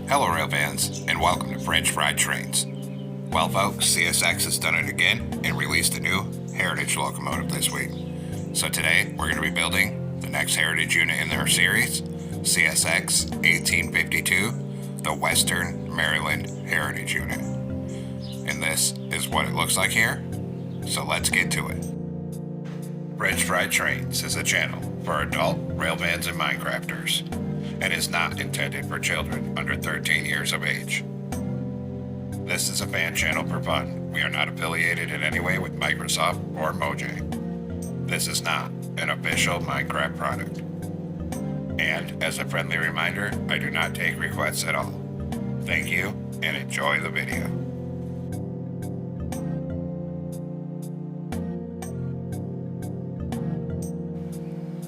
Hello rail fans, and welcome to French Fried Trains. Well folks, CSX has done it again and released a new Heritage locomotive this week. So today we're going to be building the next Heritage unit in their series, CSX 1852, the Western Maryland Heritage Unit. And this is what it looks like here, so let's get to it. French Fried Trains is a channel for adult rail fans and Minecrafters, and is not intended for children under 13 years of age. This is a fan channel for fun. We are not affiliated in any way with Microsoft or Mojang. This is not an official Minecraft product. And as a friendly reminder, I do not take requests at all. Thank you and enjoy the video.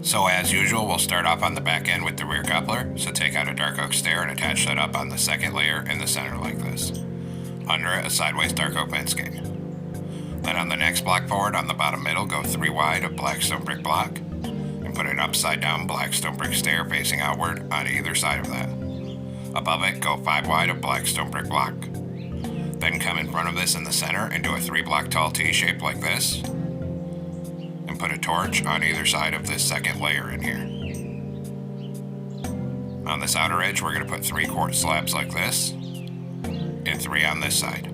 So as usual, we'll start off on the back end with the rear coupler. So take out a dark oak stair and attach that up on the second layer in the center like this. Under it, a sideways dark oak fence gate. Then on the next block forward, on the bottom middle, go 3 wide of black stone brick block and put an upside down black stone brick stair facing outward on either side of that. Above it, go 5 wide of black stone brick block. Then come in front of this in the center and do a 3 block tall T shape like this. And put a torch on either side of this second layer in here. On this outer edge, we're going to put 3 quart slabs like this, and 3 on this side.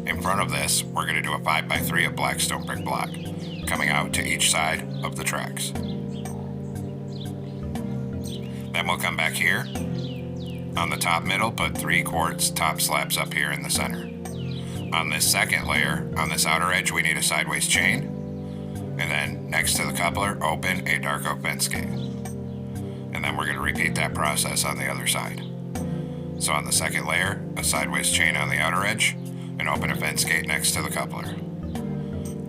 In front of this, we're going to do a 5x3 of black stone brick block, coming out to each side of the tracks. Then we'll come back here. On the top middle, put 3 quarts top slabs up here in the center. On this second layer, on this outer edge, we need a sideways chain. And then next to the coupler, open a dark oak fence gate. And then we're going to repeat that process on the other side. So on the second layer, a sideways chain on the outer edge, and open a fence gate next to the coupler.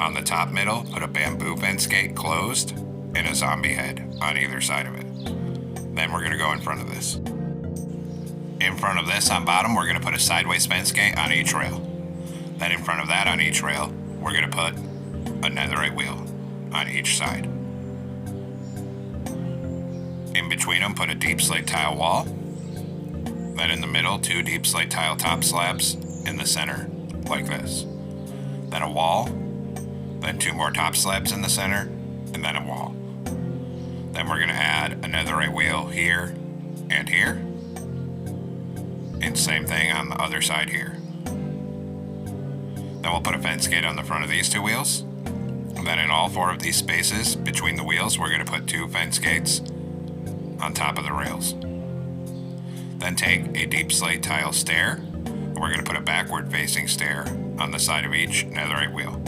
On the top middle, put a bamboo fence gate closed and a zombie head on either side of it. Then we're going to go in front of this. In front of this on bottom, we're going to put a sideways fence gate on each rail. Then in front of that on each rail, we're going to put a netherite wheel on each side. In between them, put a deep slate tile wall. Then in the middle, 2 deep slate tile top slabs in the center, like this. Then a wall, then 2 more top slabs in the center, and then a wall. Then we're going to add a netherite wheel here and here. And same thing on the other side here. Then we'll put a fence gate on the front of these 2 wheels. And then in all 4 of these spaces between the wheels, we're going to put 2 fence gates on top of the rails. Then take a deep slate tile stair, and we're going to put a backward facing stair on the side of each netherite wheel.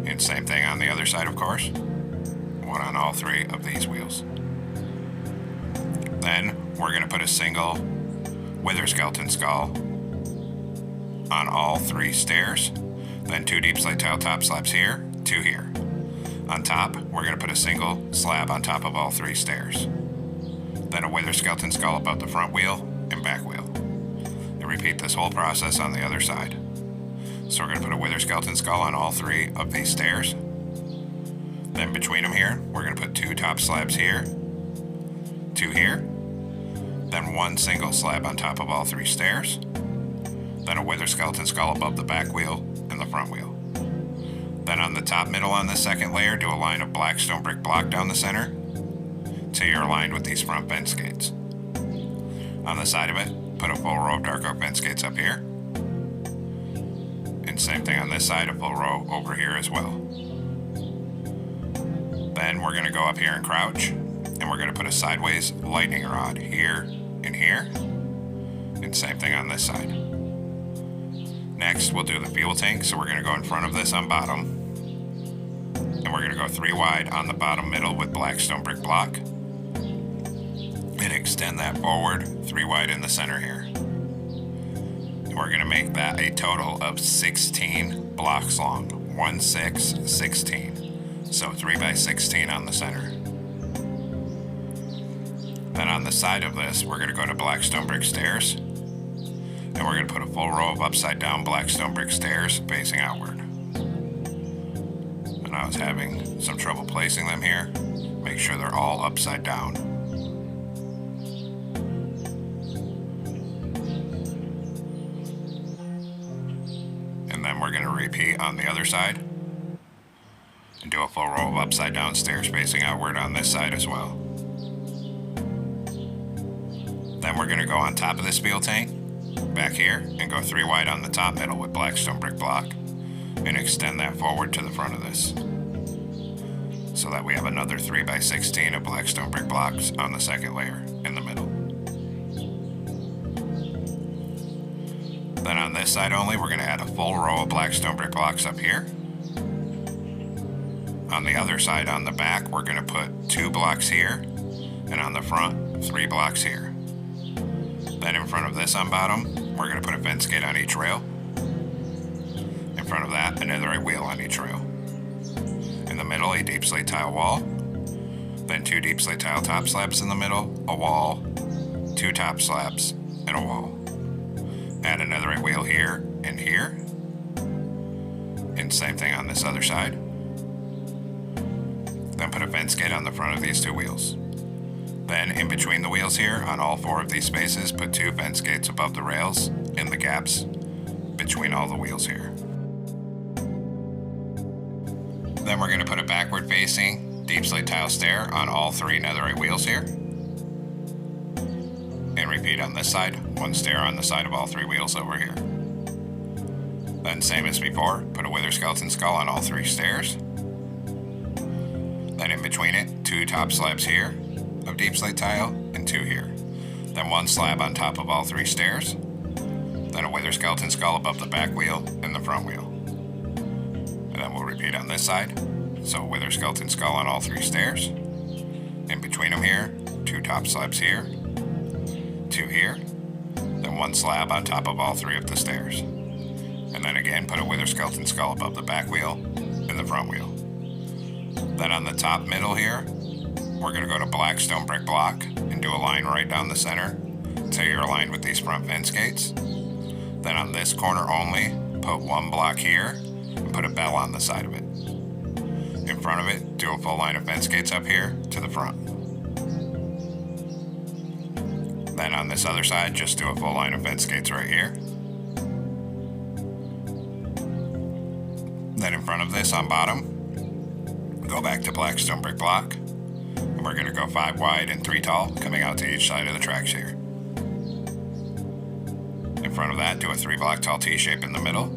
And same thing on the other side, of course. One on all 3 of these wheels. Then we're going to put a single wither skeleton skull on all 3 stairs. Then 2 deep slate tile top slabs here, 2 here. On top, we're going to put a single slab on top of all 3 stairs. Then a wither skeleton skull above the front wheel and back wheel. And repeat this whole process on the other side. So we're going to put a wither skeleton skull on all 3 of these stairs. Then between them here, we're going to put 2 top slabs here, 2 here. Then 1 single slab on top of all 3 stairs. Then a wither skeleton skull above the back wheel and the front wheel. Then on the top middle on the second layer, do a line of black stone brick block down the center till you're aligned with these front fence gates. On the side of it, put a full row of dark oak fence gates up here. And same thing on this side, a full row over here as well. Then we're going to go up here and crouch, and we're going to put a sideways lightning rod here and here. And same thing on this side. Next, we'll do the fuel tank, so we're going to go in front of this on bottom. And we're going to go 3 wide on the bottom middle with black stone brick block. And extend that forward 3 wide in the center here. And we're going to make that a total of 16 blocks long. 1, 6, 16. So 3 by 16 on the center. Then on the side of this, we're going to go to black stone brick stairs. And we're going to put a full row of upside down black stone brick stairs facing outward. And I was having some trouble placing them here. Make sure they're all upside down. repeat on the other side. And do a full row of upside down stairs facing outward on this side as well. Then we're going to go on top of this fuel tank, back here, and go 3 wide on the top middle with blackstone brick block, and extend that forward to the front of this, so that we have another 3x16 of blackstone brick blocks on the second layer in the middle. Then on this side only, we're going to add a full row of blackstone brick blocks up here. On the other side, on the back, we're going to put 2 blocks here, and on the front, 3 blocks here. Then in front of this on bottom, we're going to put a fence gate on each rail. In front of that, a netherite wheel on each rail. In the middle, a deep slate tile wall. Then 2 deep slate tile top slabs in the middle, a wall, 2 top slabs, and a wall. Add a netherite wheel here and here. And same thing on this other side. Then put a fence gate on the front of these 2 wheels. Then in between the wheels here, on all 4 of these spaces, put 2 fence gates above the rails in the gaps between all the wheels here. Then we're going to put a backward facing deep slate tile stair on all 3 netherite wheels here. And repeat on this side, 1 stair on the side of all 3 wheels over here. Then same as before, put a wither skeleton skull on all 3 stairs. Then in between it, 2 top slabs here of deep slate tile and 2 here. Then 1 slab on top of all 3 stairs. Then a wither skeleton skull above the back wheel and the front wheel. And then we'll repeat on this side. So a wither skeleton skull on all 3 stairs. In between them here, 2 top slabs here, 2 here, then 1 slab on top of all 3 of the stairs. And then again, put a wither skeleton skull above the back wheel and the front wheel. Then on the top middle here, we're going to go to blackstone brick block and do a line right down the center until you're aligned with these front fence gates. Then on this corner only, put 1 block here and put a bell on the side of it. In front of it, do a full line of fence gates up here to the front. Then on this other side, just do a full line of fence gates right here. Then in front of this on bottom, go back to blackstone brick block. And we're going to go 5 wide and 3 tall, coming out to each side of the tracks here. In front of that, do a 3 block tall T-shape in the middle.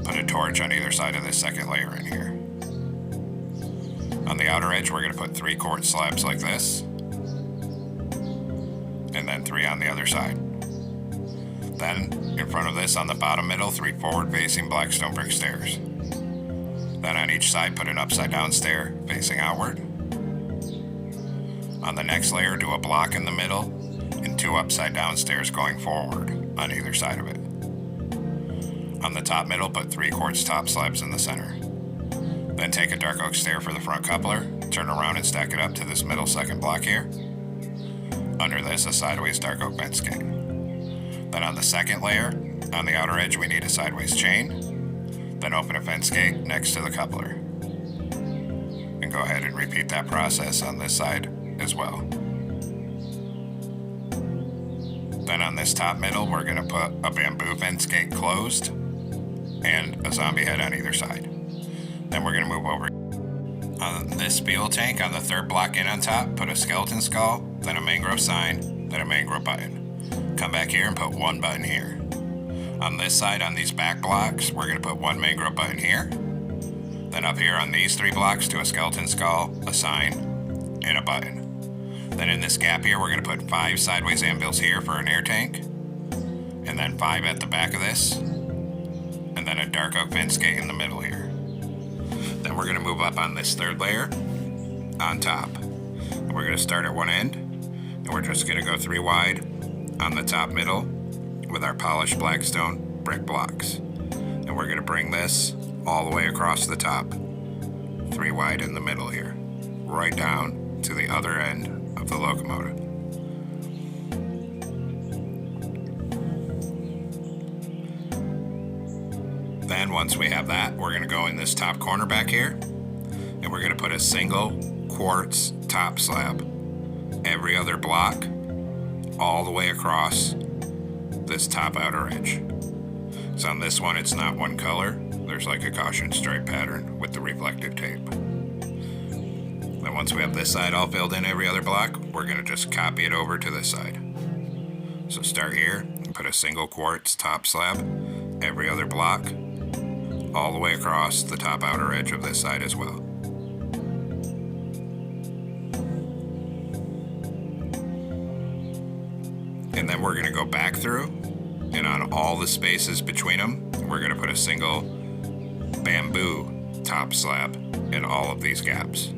Put a torch on either side of this second layer in here. On the outer edge, we're going to put 3 quartz slabs like this. And then 3 on the other side. Then, in front of this on the bottom middle, 3 forward-facing blackstone brick stairs. Then on each side, put an upside-down stair facing outward. On the next layer, do a block in the middle and 2 upside-down stairs going forward on either side of it. On the top middle, put 3 quartz top slabs in the center. Then take a dark oak stair for the front coupler, turn around and stack it up to this middle second block here. Under this, a sideways dark oak fence gate. Then on the second layer, on the outer edge, we need a sideways chain. Then open a fence gate next to the coupler. And go ahead and repeat that process on this side as well. Then on this top middle, we're going to put a bamboo fence gate closed and a zombie head on either side. Then we're going to move over. On this fuel tank, on the 3rd block in on top, put a skeleton skull, then a mangrove sign, then a mangrove button. Come back here and put 1 button here. On this side, on these back blocks, we're going to put 1 mangrove button here. Then up here on these 3 blocks, do a skeleton skull, a sign, and a button. Then in this gap here, we're going to put 5 sideways anvils here for an air tank. And then 5 at the back of this. And then a dark oak fence gate in the middle here. Then we're going to move up on this 3rd layer on top. And we're going to start at one end. And we're just going to go 3 wide on the top middle with our polished blackstone brick blocks. And we're going to bring this all the way across the top. 3 wide in the middle here. Right down to the other end of the locomotive. Then once we have that, we're going to go in this top corner back here, and we're going to put a single quartz top slab every other block all the way across this top outer edge. So on this one, it's not one color. There's like a caution stripe pattern with the reflective tape. Then once we have this side all filled in every other block, we're gonna just copy it over to this side. So start here and put a single quartz top slab every other block, all the way across the top outer edge of this side as well. And then we're gonna go back through, and on all the spaces between them, we're gonna put a single bamboo top slab in all of these gaps.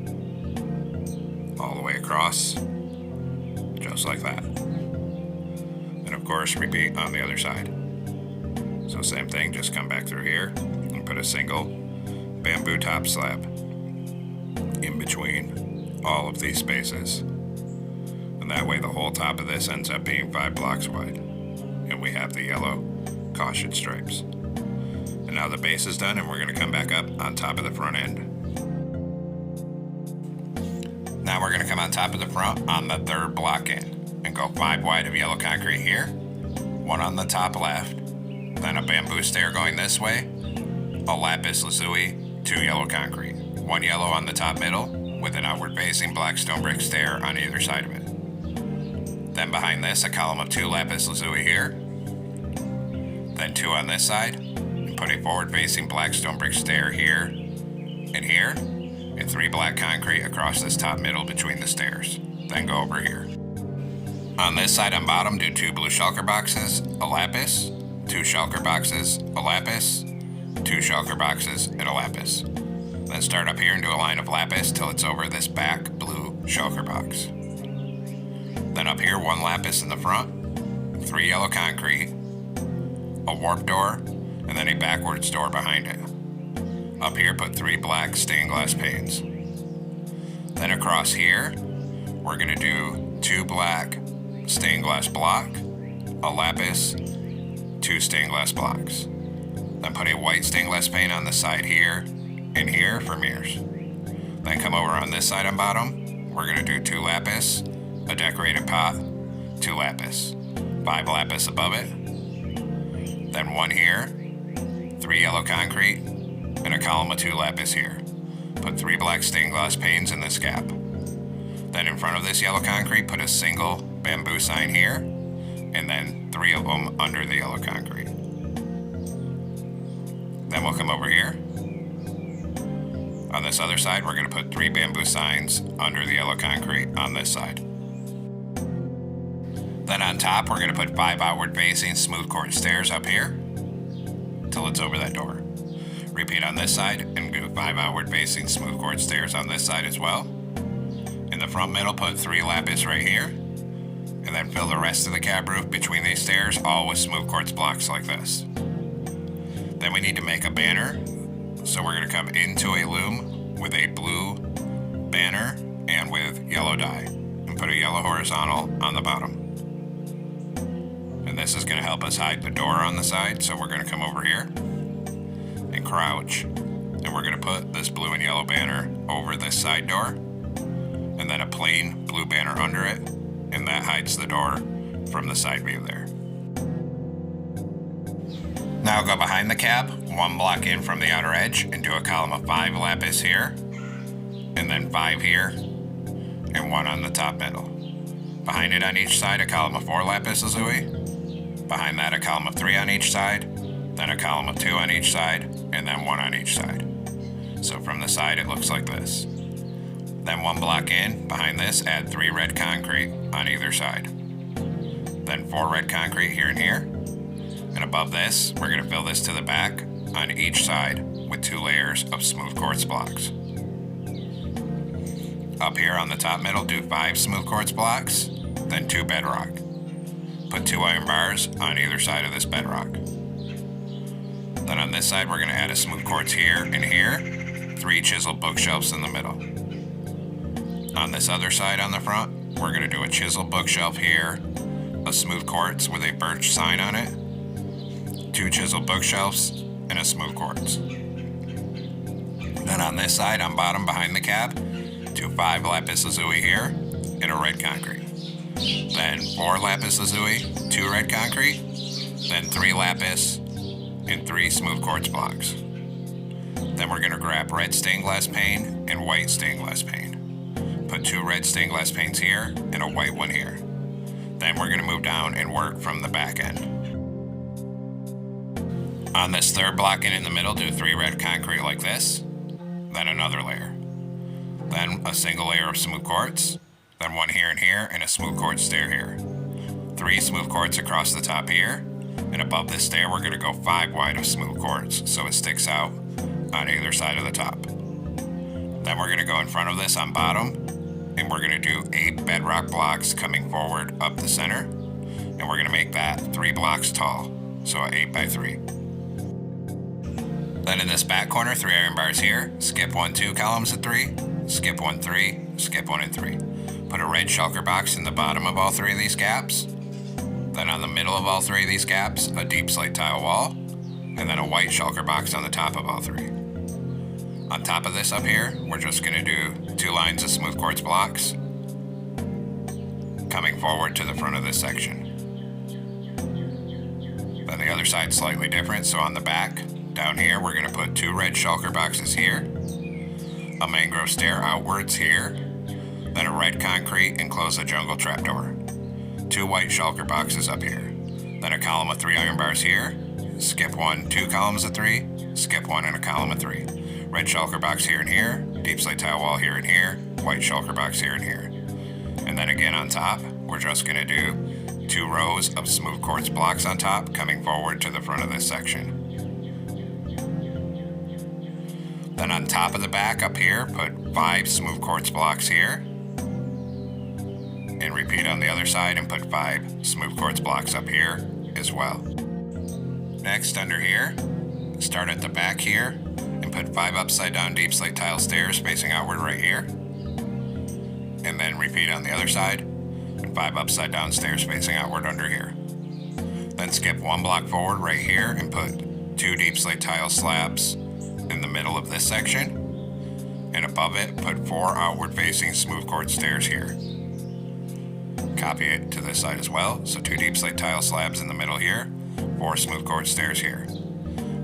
All the way across, just like that. And of course, repeat on the other side. So same thing, just come back through here and put a single bamboo top slab in between all of these spaces. And that way the whole top of this ends up being 5 blocks wide. And we have the yellow caution stripes. And now the base is done, and we're gonna come back up on top of the front end. Now we're gonna come on top of the front on the 3rd block in and go 5 wide of yellow concrete here, 1 on the top left, then a bamboo stair going this way, a lapis lazuli, 2 yellow concrete, 1 yellow on the top middle with an outward facing black stone brick stair on either side of it. Then behind this, a column of 2 lapis lazuli here, then 2 on this side, and put a forward facing black stone brick stair here, and 3 black concrete across this top middle between the stairs. Then go over here. On this side and bottom, do 2 blue shulker boxes, a lapis, 2 shulker boxes, a lapis, 2 shulker boxes, and a lapis. Then start up here and do a line of lapis till it's over this back blue shulker box. Then up here, 1 lapis in the front, 3 yellow concrete, a warp door, and then a backwards door behind it. Up here, put 3 black stained glass panes. Then across here, we're gonna do 2 black stained glass block, a lapis, 2 stained glass blocks. Then put a white stained glass pane on the side here and here for mirrors. Then come over on this side and bottom, we're gonna do 2 lapis, a decorated pot, 2 lapis, 5 lapis above it, then 1 here, 3 yellow concrete, and a column of 2 lapis here. Put 3 black stained glass panes in this gap. Then in front of this yellow concrete, put a single bamboo sign here, and then 3 of them under the yellow concrete. Then we'll come over here. On this other side, we're gonna put 3 bamboo signs under the yellow concrete on this side. Then on top, we're gonna put 5 outward facing smooth quartz stairs up here till it's over that door. Repeat on this side and do 5 outward facing smooth quartz stairs on this side as well. In the front middle, put 3 lapis right here, and then fill the rest of the cab roof between these stairs, all with smooth quartz blocks like this. Then we need to make a banner, so we're gonna come into a loom with a blue banner and with yellow dye, and put a yellow horizontal on the bottom. And this is gonna help us hide the door on the side, so we're gonna come over here and crouch, and we're gonna put this blue and yellow banner over this side door, and then a plain blue banner under it, and that hides the door from the side view there. Now go behind the cab, 1 block in from the outer edge, and do a column of 5 lapis here, and then 5 here, and 1 on the top middle. Behind it on each side, a column of 4 lapis lazuli. Behind that, a column of 3 on each side, then a column of 2 on each side, and then 1 on each side. So from the side, it looks like this. Then 1 block in, behind this, add 3 red concrete on either side. Then 4 red concrete here and here. And above this, we're gonna fill this to the back on each side with 2 layers of smooth quartz blocks. Up here on the top middle, do 5 smooth quartz blocks, then 2 bedrock. Put 2 iron bars on either side of this bedrock. Then on this side, we're gonna add a smooth quartz here and here, 3 chiseled bookshelves in the middle. On this other side on the front, we're gonna do a chiseled bookshelf here, a smooth quartz with a birch sign on it, 2 chiseled bookshelves, and a smooth quartz. Then on this side, on bottom behind the cab, do 5 lapis lazuli here, and a red concrete. Then 4 lapis lazuli, 2 red concrete, then 3 lapis, and 3 smooth quartz blocks. Then we're going to grab red stained glass pane and white stained glass pane. Put 2 red stained glass panes here and a white one here. Then we're going to move down and work from the back end. On this third block in the middle, do 3 red concrete like this, then another layer. Then a single layer of smooth quartz, then 1 here and here, and a smooth quartz stair here. 3 smooth quartz across the top here, and above this stair we're going to go 5 wide of smooth quartz so it sticks out on either side of the top. Then we're going to go in front of this on bottom, and we're going to do 8 bedrock blocks coming forward up the center, and we're going to make that 3 blocks tall, so 8 by 3. Then in this back corner, 3 iron bars here, skip 1, 2 columns of 3, skip 1, 3, skip 1 and 3. Put a red shulker box in the bottom of all 3 of these gaps. Then on the middle of all 3 of these gaps, a deep slate tile wall, and then a white shulker box on the top of all 3. On top of this up here, we're just going to do 2 lines of smooth quartz blocks coming forward to the front of this section. Then the other side's slightly different, so on the back, down here, we're going to put 2 red shulker boxes here, a mangrove stair outwards here, then a red concrete enclosed jungle trapdoor. 2 white shulker boxes up here, then a column of 3 iron bars here, skip 1, 2 columns of 3, skip 1 and a column of 3. Red shulker box here and here, deep slate tile wall here and here, white shulker box here and here. And then again on top, we're just going to do 2 rows of smooth quartz blocks on top coming forward to the front of this section. Then on top of the back up here, put 5 smooth quartz blocks here. And repeat on the other side and put 5 smooth quartz blocks up here as well. Next, under here, start at the back here and put 5 upside down deep slate tile stairs facing outward right here. And then repeat on the other side and 5 upside down stairs facing outward under here. Then skip 1 block forward right here and put 2 deep slate tile slabs in the middle of this section. And above it, put 4 outward facing smooth quartz stairs here. Copy it to this side as well, so 2 deep slate tile slabs in the middle here, 4 smooth quartz stairs here.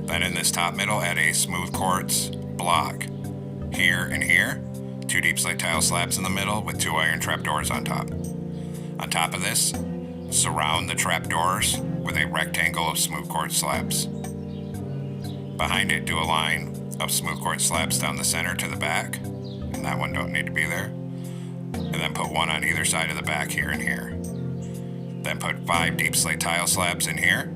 Then in this top middle, add a smooth quartz block here and here, 2 deep slate tile slabs in the middle with 2 iron trapdoors on top. On top of this, surround the trapdoors with a rectangle of smooth quartz slabs. Behind it, do a line of smooth quartz slabs down the center to the back, and that one don't need to be there. And then put 1 on either side of the back here and here. Then put 5 deep slate tile slabs in here,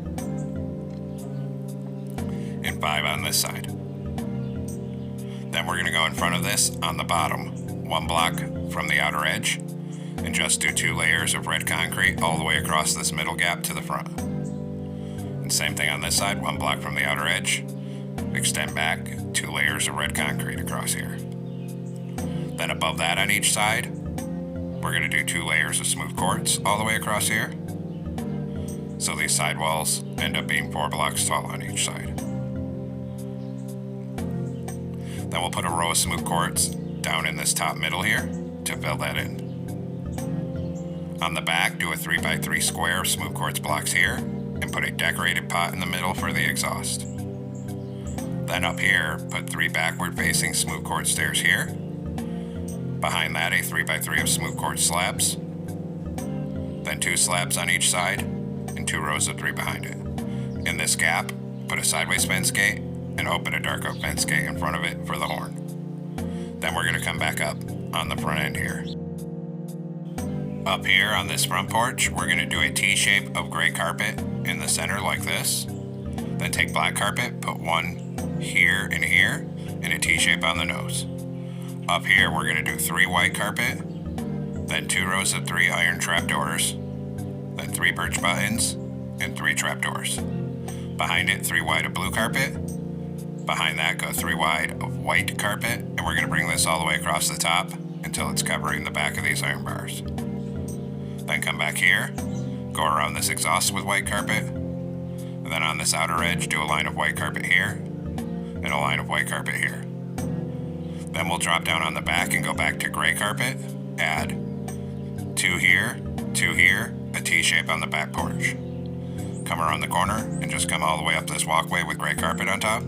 and 5 on this side. Then we're going to go in front of this on the bottom, 1 block from the outer edge, and just do 2 layers of red concrete all the way across this middle gap to the front. And same thing on this side, 1 block from the outer edge, extend back 2 layers of red concrete across here. Then above that on each side, we're going to do 2 layers of smooth quartz all the way across here. So these side walls end up being 4 blocks tall on each side. Then we'll put a row of smooth quartz down in this top middle here to fill that in. On the back, do a 3 by 3 square of smooth quartz blocks here and put a decorated pot in the middle for the exhaust. Then up here, put 3 backward facing smooth quartz stairs here. Behind that, a 3 by 3 of smooth quartz slabs. Then 2 slabs on each side and 2 rows of 3 behind it. In this gap, put a sideways fence gate and open a dark oak fence gate in front of it for the horn. Then we're going to come back up on the front end here. Up here on this front porch, we're going to do a T-shape of gray carpet in the center like this. Then take black carpet, put 1 here and here, and a T-shape on the nose. Up here, we're going to do 3 white carpet, then 2 rows of 3 iron trapdoors, then 3 birch buttons, and 3 trapdoors. Behind it, 3 wide of blue carpet. Behind that, go 3 wide of white carpet, and we're going to bring this all the way across the top until it's covering the back of these iron bars. Then come back here, go around this exhaust with white carpet, and then on this outer edge, do a line of white carpet here, and a line of white carpet here. Then we'll drop down on the back and go back to gray carpet, add 2 here, 2 here, a T-shape on the back porch. come around the corner and just come all the way up this walkway with gray carpet on top.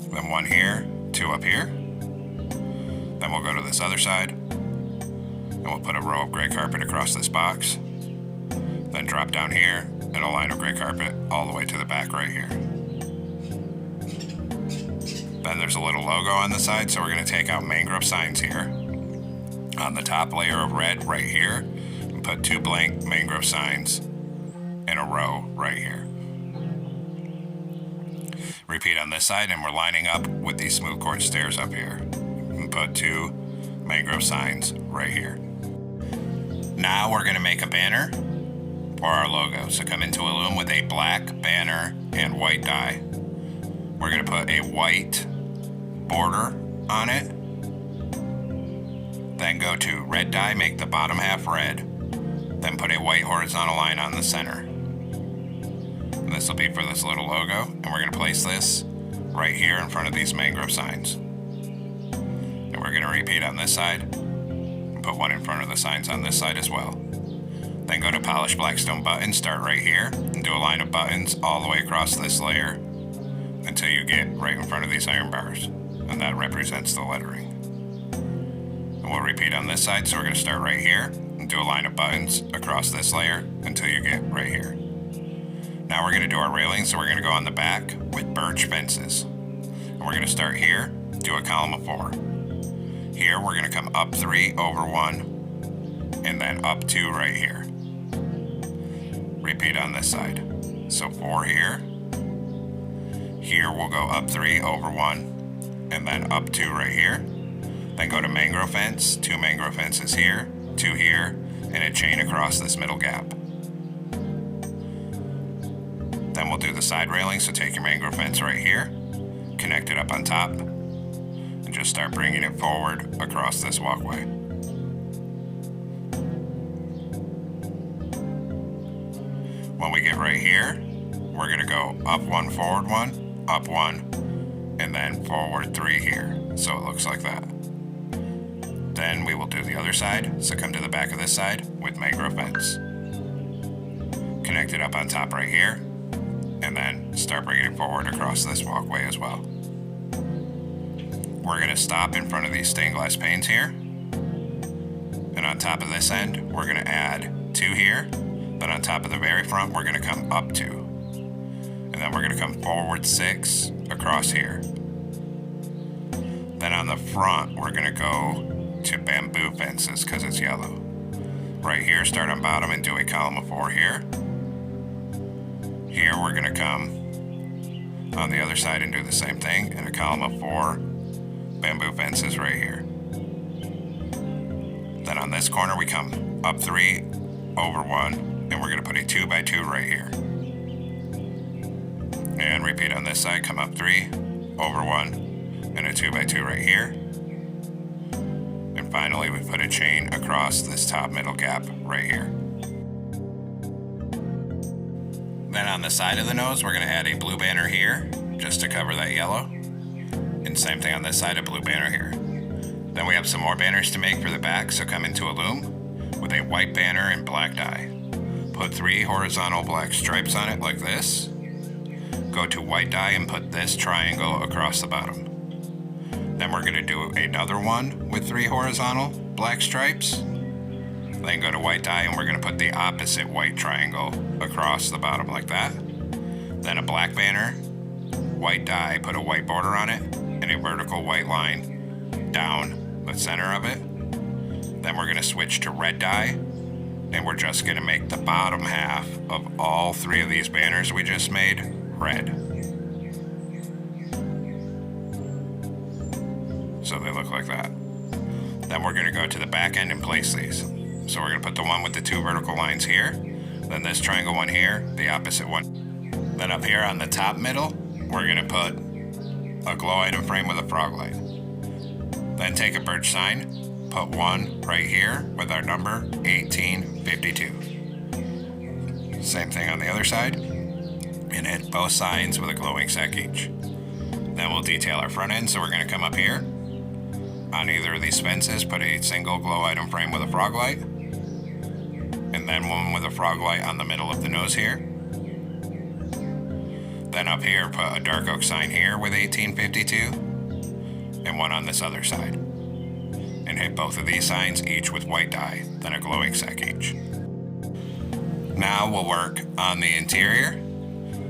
Then one here, two up here. Then we'll go to this other side and we'll put a row of gray carpet across this box. Then drop down here and a line of gray carpet all the way to the back right here. Then there's a little logo on the side, so we're going to take out mangrove signs here. On the top layer of red right here, and put 2 blank mangrove signs in a row right here. Repeat on this side, and we're lining up with these smooth quartz stairs up here. And put 2 mangrove signs right here. Now we're going to make a banner for our logo. So come into a loom with a black banner and white dye. We're going to put a white border on it. Then go to red dye, make the bottom half red. Then put a white horizontal line on the center. And this will be for this little logo. And we're going to place this right here in front of these mangrove signs. And we're going to repeat on this side. And put one in front of the signs on this side as well. Then go to polish blackstone buttons, start right here, and do a line of buttons all the way across this layer until you get right in front of these iron bars. And that represents the lettering. And we'll repeat on this side, so we're going to start right here and do a line of buttons across this layer until you get right here. Now we're going to do our railing, so we're going to go on the back with birch fences. And we're going to start here, do a column of 4. Here we're going to come up 3 over 1, and then up 2 right here. Repeat on this side. So 4 here. Here we'll go up 3 over 1, and then up 2 right here. Then go to mangrove fence, 2 mangrove fences here, 2 here, and a chain across this middle gap. Then we'll do the side railing, so take your mangrove fence right here, connect it up on top, and just start bringing it forward across this walkway. When we get right here, we're going to go up 1, forward 1, up 1, and then forward 3 here, so it looks like that. Then we will do the other side, so come to the back of this side with mangrove fence. Connect it up on top right here, and then start bringing it forward across this walkway as well. We're going to stop in front of these stained glass panes here, and on top of this end, we're going to add 2 here. Then on top of the very front, we're going to come up 2. And then we're going to come forward 6 across here. Then on the front, we're going to go to bamboo fences because it's yellow. Right here, start on bottom and do a column of 4 here. Here, we're going to come on the other side and do the same thing, and a column of 4 bamboo fences right here. Then on this corner, we come up 3 over 1, and we're going to put a 2 by 2 right here. And repeat on this side, come up 3 over 1, and a 2 by 2 right here. And finally, we put a chain across this top middle gap right here. Then on the side of the nose, we're going to add a blue banner here, just to cover that yellow. And same thing on this side, a blue banner here. Then we have some more banners to make for the back, so come into a loom with a white banner and black dye. Put 3 horizontal black stripes on it like this. Go to white dye and put this triangle across the bottom. Then we're going to do another one with 3 horizontal black stripes. Then go to white dye and we're going to put the opposite white triangle across the bottom like that. Then a black banner, white dye, put a white border on it, and a vertical white line down the center of it. Then we're going to switch to red dye, and we're just going to make the bottom half of all 3 of these banners we just made red. So they look like that. Then we're going to go to the back end and place these. So we're going to put the one with the 2 vertical lines here, then this triangle one here, the opposite one. Then up here on the top middle, we're going to put a glow item frame with a frog light. Then take a birch sign, put 1 right here with our number 1852. Same thing on the other side, and hit both signs with a glowing sec each. Then we'll detail our front end, so we're going to come up here. On either of these fences, put a single glow item frame with a frog light, and then one with a frog light on the middle of the nose here. Then up here, put a dark oak sign here with 1852 and one on this other side. And hit both of these signs, each with white dye, then a glowing sec each. Now we'll work on the interior.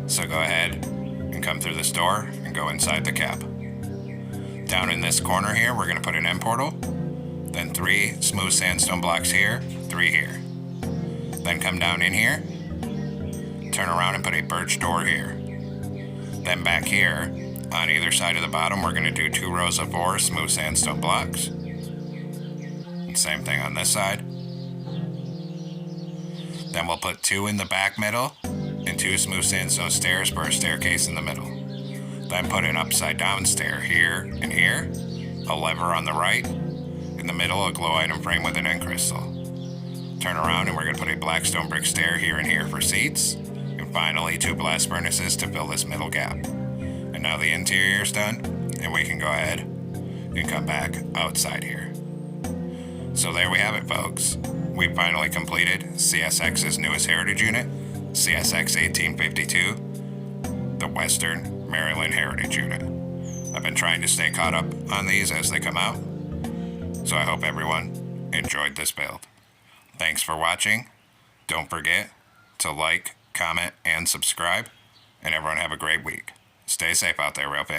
So go ahead and come through this door and go inside the cab. Down in this corner here, we're going to put an end portal, then 3 smooth sandstone blocks here, 3 here. Then come down in here, turn around and put a birch door here. Then back here, on either side of the bottom, we're going to do 2 rows of 4 smooth sandstone blocks. And same thing on this side. Then we'll put 2 in the back middle and 2 smooth sandstone stairs for a staircase in the middle. Then put an upside down stair here and here, a lever on the right, in the middle a glow item frame with an end crystal. Turn around and we're going to put a black stone brick stair here and here for seats, and finally 2 blast furnaces to fill this middle gap. And now the interior is done, and we can go ahead and come back outside here. So there we have it, folks. We finally completed CSX's newest heritage unit, CSX 1852, the Western Maryland Heritage Unit. I've been trying to stay caught up on these as they come out, so I hope everyone enjoyed this build. Thanks for watching. Don't forget to like, comment, and subscribe, and everyone have a great week. Stay safe out there, real fans.